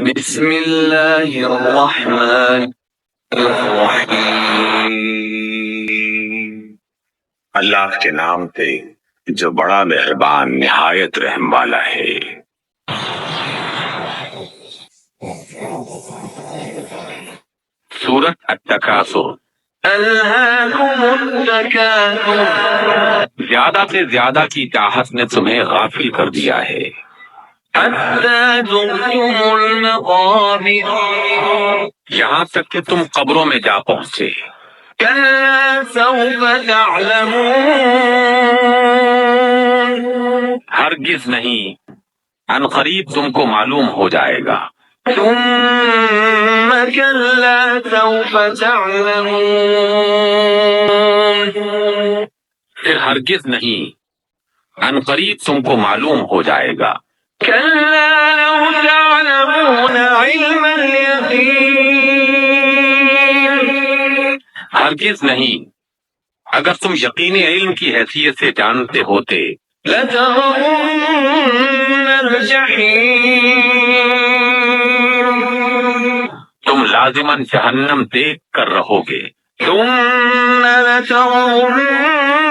بسم اللہ الرحمن الرحیم۔ اللہ کے نام سے جو بڑا مہربان نہایت رحم والا ہے۔ سورۃ التکاثر۔ الہاکم التکاثر، زیادہ سے زیادہ کی چاہت نے تمہیں غافل کر دیا ہے۔ حتی زرتم المقابر، یہاں تک کہ تم قبروں میں جا پہنچے۔ کلا سوف تعلمون، ہرگز نہیں، ان قریب تم کو معلوم ہو جائے گا۔ ثم کلا سوف تعلمون، پھر ہرگز نہیں، ان قریب تم کو معلوم ہو جائے گا۔ کلا لو تعلمون علم الیقین، ہرگز نہیں، اگر تم یقینی علم کی حیثیت سے جانتے ہوتے لترون الجحیم، تم لازماً جہنم دیکھ کر رہو گے۔ ثم لترونها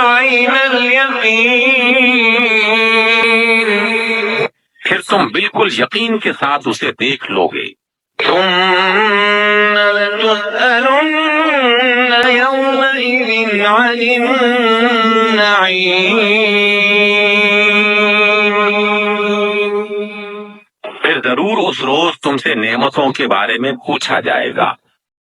عین الیقین، پھر تم بالکل یقین کے ساتھ اسے دیکھ لو گے۔ ثم لتسألن یومئذ عن النعیم، پھر ضرور اس روز تم سے نعمتوں کے بارے میں پوچھا جائے گا۔